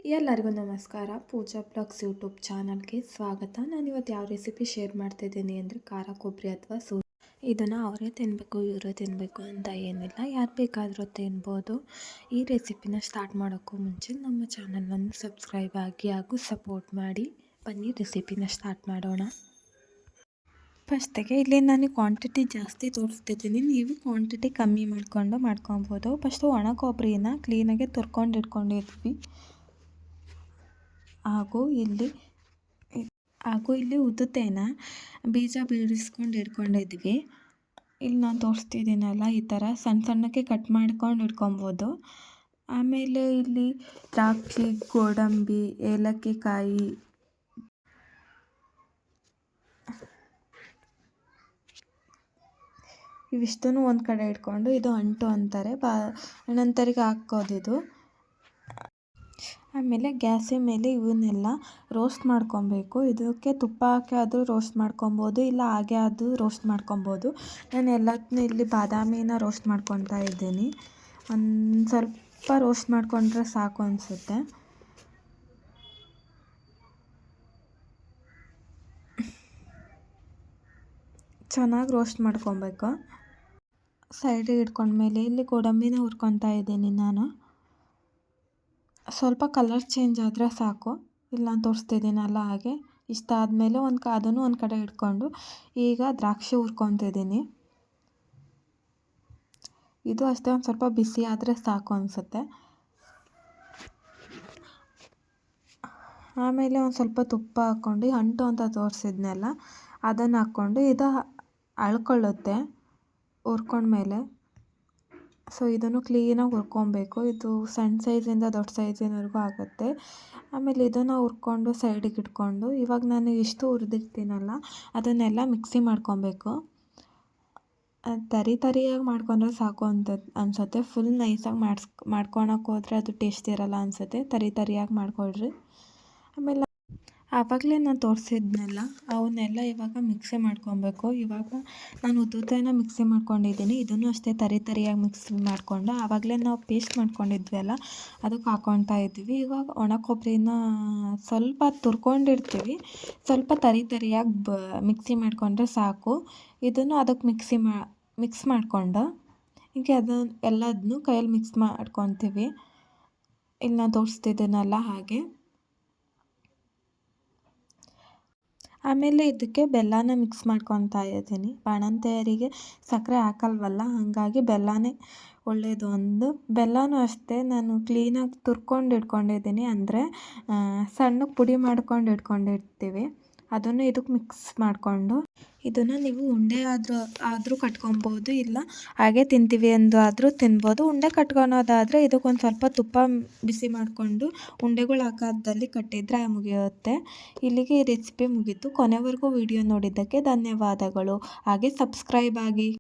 ಎಲ್ಲರಿಗೂ ನಮಸ್ಕಾರ. ಪೂಜಾ blogs YouTube ಚಾನಲ್ಗೆ ಸ್ವಾಗತ. ನಾನಿವತ್ತು ಯಾವ ರೆಸಿಪಿ ಶೇರ್ ಮಾಡ್ತಾಯಿದ್ದೀನಿ ಅಂದರೆ ಖಾರ ಕೊಬ್ಬರಿ ಅಥವಾ ಇದನ್ನು ಅವರೇ ತಿನ್ನಬೇಕು ಇವರೇ ತಿನ್ನಬೇಕು ಅಂತ ಏನಿಲ್ಲ, ಯಾರು ಬೇಕಾದರೂ ತಿನ್ಬೋದು. ಈ ರೆಸಿಪಿನ ಸ್ಟಾರ್ಟ್ ಮಾಡೋಕ್ಕೂ ಮುಂಚೆ ನಮ್ಮ ಚಾನಲನ್ನು ಸಬ್ಸ್ಕ್ರೈಬ್ ಆಗಿ ಹಾಗೂ ಸಪೋರ್ಟ್ ಮಾಡಿ. ಬನ್ನಿ ರೆಸಿಪಿನ ಸ್ಟಾರ್ಟ್ ಮಾಡೋಣ. ಫಸ್ಟಿಗೆ ಇಲ್ಲಿ ನಾನು ಕ್ವಾಂಟಿಟಿ ಜಾಸ್ತಿ ತೋರಿಸ್ತಿದ್ದೀನಿ, ನೀವು ಕ್ವಾಂಟಿಟಿ ಕಮ್ಮಿ ಮಾಡ್ಕೊಬೋದು. ಫಸ್ಟು ಒಣ ಕೊಬ್ಬರಿನ ಕ್ಲೀನಾಗಿ ತುರ್ಕೊಂಡು ಇಟ್ಕೊಂಡಿದ್ವಿ. ಹಾಗೂ ಇಲ್ಲಿ ಉದ್ದಿನ ಬೀಜ ಬಿಡಿಸ್ಕೊಂಡು ಇಟ್ಕೊಂಡಿದ್ವಿ. ಇಲ್ಲಿ ನಾನು ತೋರಿಸ್ತಿದ್ದೀನಲ್ಲ, ಈ ಥರ ಸಣ್ಣ ಸಣ್ಣಕ್ಕೆ ಕಟ್ ಮಾಡ್ಕೊಂಡು ಇಟ್ಕೊಬೋದು. ಆಮೇಲೆ ಇಲ್ಲಿ ದ್ರಾಕ್ಷಿ, ಗೋಡಂಬಿ, ಏಲಕ್ಕಿ ಕಾಯಿ, ಇವಿಷ್ಟನ್ನು ಒಂದು ಕಡೆ ಇಟ್ಕೊಂಡು, ಇದು ಅಂಟು ಅಂತಾರೆ, ನಂತರಿಗೆ ಹಾಕೋದಿದು. ಆಮೇಲೆ ಗ್ಯಾಸಿನ ಮೇಲೆ ಇವನ್ನೆಲ್ಲ ರೋಸ್ಟ್ ಮಾಡ್ಕೊಬೇಕು. ಇದಕ್ಕೆ ತುಪ್ಪ ಹಾಕಿ ಆದರೂ ರೋಸ್ಟ್ ಮಾಡ್ಕೊಬೋದು, ಇಲ್ಲ ಹಾಗೆ ಆದರೂ ರೋಸ್ಟ್ ಮಾಡ್ಕೊಬೋದು. ನಾನು ಎಲ್ಲದನ್ನೂ ಇಲ್ಲಿ ಬಾದಾಮಿನ ರೋಸ್ಟ್ ಮಾಡ್ಕೊತಾ ಇದ್ದೀನಿ. ಒಂದು ಸ್ವಲ್ಪ ರೋಸ್ಟ್ ಮಾಡಿಕೊಂಡ್ರೆ ಸಾಕು ಅನಿಸುತ್ತೆ. ಚೆನ್ನಾಗಿ ರೋಸ್ಟ್ ಮಾಡ್ಕೊಬೇಕು. ಸೈಡಿಗೆ ಇಟ್ಕೊಂಡ್ಮೇಲೆ ಇಲ್ಲಿ ಗೋಡಂಬಿನ ಹುರ್ಕೊತಾ ಇದ್ದೀನಿ ನಾನು. ಸ್ವಲ್ಪ ಕಲರ್ ಚೇಂಜ್ ಆದರೆ ಸಾಕು. ಇಲ್ಲಿ ನಾನು ತೋರಿಸ್ತಿದ್ದೀನಲ್ಲ ಹಾಗೆ. ಇಷ್ಟ ಆದಮೇಲೆ ಅದನ್ನು ಒಂದು ಕಡೆ ಇಟ್ಕೊಂಡು ಈಗ ದ್ರಾಕ್ಷಿ ಹುರ್ಕೊತಿದ್ದೀನಿ. ಇದು ಅಷ್ಟೇ, ಒಂದು ಸ್ವಲ್ಪ ಬಿಸಿ ಆದರೆ ಸಾಕು ಅನಿಸುತ್ತೆ. ಆಮೇಲೆ ಒಂದು ಸ್ವಲ್ಪ ತುಪ್ಪ ಹಾಕ್ಕೊಂಡು ಅಂಟು ಅಂತ ತೋರಿಸಿದ್ನಲ್ಲ ಅದನ್ನು ಹಾಕ್ಕೊಂಡು ಇದು ಅಳ್ಕೊಳ್ಳುತ್ತೆ ಹುರ್ಕೊಂಡ್ಮೇಲೆ. ಸೊ ಇದನ್ನು ಕ್ಲೀನಾಗಿ ಹುರ್ಕೊಬೇಕು. ಇದು ಸಣ್ಣ ಸೈಜಿಂದ ದೊಡ್ಡ ಸೈಜಿನವರೆಗೂ ಆಗುತ್ತೆ. ಆಮೇಲೆ ಇದನ್ನು ಹುರ್ಕೊಂಡು ಸೈಡಿಗೆ ಇಟ್ಕೊಂಡು ಇವಾಗ ನಾನು ಇಷ್ಟು ಹುರಿದಿರ್ತೀನಲ್ಲ ಅದನ್ನೆಲ್ಲ ಮಿಕ್ಸಿ ಮಾಡ್ಕೊಬೇಕು. ತರಿಯಾಗಿ ಮಾಡ್ಕೊಂಡ್ರೆ ಸಾಕು ಅಂತ ಅನಿಸುತ್ತೆ. ಫುಲ್ ನೈಸಾಗಿ ಮಾಡ್ಕೊಳಕ್ಕೆ ಹೋದರೆ ಅದು ಟೇಸ್ಟ್ ಇರಲ್ಲ ಅನಿಸುತ್ತೆ. ತರಿಯಾಗಿ ಮಾಡ್ಕೊಳ್ರಿ. ಆಮೇಲೆ ಆವಾಗಲೇ ನಾನು ತೋರಿಸಿದ್ನಲ್ಲ ಅವನ್ನೆಲ್ಲ ಇವಾಗ ಮಿಕ್ಸಿ ಮಾಡ್ಕೊಬೇಕು. ಇವಾಗ ನಾನು ಉದ್ದಿನ ಮಿಕ್ಸಿ ಮಾಡ್ಕೊಂಡಿದ್ದೀನಿ. ಇದನ್ನು ಅಷ್ಟೇ ತರಿಯಾಗಿ ಮಿಕ್ಸಿ ಮಾಡಿಕೊಂಡು ಆವಾಗಲೇ ನಾವು ಪೇಸ್ಟ್ ಮಾಡ್ಕೊಂಡಿದ್ವಿ ಅದಕ್ಕೆ ಹಾಕ್ಕೊತಾ ಇದ್ವಿ. ಇವಾಗ ಒಣ ಕೊಬ್ಬರಿನ ಸ್ವಲ್ಪ ತುರ್ಕೊಂಡಿರ್ತೀವಿ, ಸ್ವಲ್ಪ ತರಿಯಾಗಿ ಮಿಕ್ಸಿ ಮಾಡಿಕೊಂಡ್ರೆ ಸಾಕು. ಇದನ್ನು ಅದಕ್ಕೆ ಮಿಕ್ಸ್ ಮಾಡಿಕೊಂಡು ಹೀಗೆ ಎಲ್ಲದನ್ನೂ ಕೈಯಲ್ಲಿ ಮಿಕ್ಸ್ ಮಾಡ್ಕೊತೀವಿ. ಇಲ್ಲಿ ನಾನು ತೋರಿಸ್ತಿದ್ದೀನಲ್ಲ ಹಾಗೆ. ಆಮೇಲೆ ಇದಕ್ಕೆ ಬೆಲ್ಲನ ಮಿಕ್ಸ್ ಮಾಡ್ಕೊತಾ ಇದ್ದೀನಿ. ಬಾಣಂತಿಯರಿಗೆ ಸಕ್ಕರೆ ಹಾಕಲ್ವಲ್ಲ, ಹಾಗಾಗಿ ಬೆಲ್ಲನೇ ಒಳ್ಳೆಯದು. ಬೆಲ್ಲನೂ ಅಷ್ಟೇ ನಾನು ಕ್ಲೀನಾಗಿ ತುರ್ಕೊಂಡು ಇಟ್ಕೊಂಡಿದ್ದೀನಿ, ಅಂದರೆ ಸಣ್ಣಕ್ಕೆ ಪುಡಿ ಮಾಡ್ಕೊಂಡು ಇಟ್ಕೊಂಡಿರ್ತೀವಿ. ಅದನ್ನು ಇದಕ್ಕೆ ಮಿಕ್ಸ್ ಮಾಡಿಕೊಂಡು ಇದನ್ನು ನೀವು ಉಂಡೆ ಆದರೂ ಕಟ್ಕೊಬೋದು, ಇಲ್ಲ ಹಾಗೆ ತಿಂತೀವಿ ಆದರೂ ತಿನ್ಬೋದು. ಉಂಡೆ ಕಟ್ಕೊಳೋದಾದರೆ ಇದಕ್ಕೊಂದು ಸ್ವಲ್ಪ ತುಪ್ಪ ಬಿಸಿ ಮಾಡಿಕೊಂಡು ಉಂಡೆಗಳು ಆಕಾರದಲ್ಲಿ ಕಟ್ಟಿದರೆ ಮುಗಿಯುತ್ತೆ. ಇಲ್ಲಿಗೆ ಈ ರೆಸಿಪಿ ಮುಗೀತು. ಕೊನೆವರೆಗೂ ವಿಡಿಯೋ ನೋಡಿದ್ದಕ್ಕೆ ಧನ್ಯವಾದಗಳು. ಹಾಗೆ ಸಬ್ಸ್ಕ್ರೈಬ್ ಆಗಿ.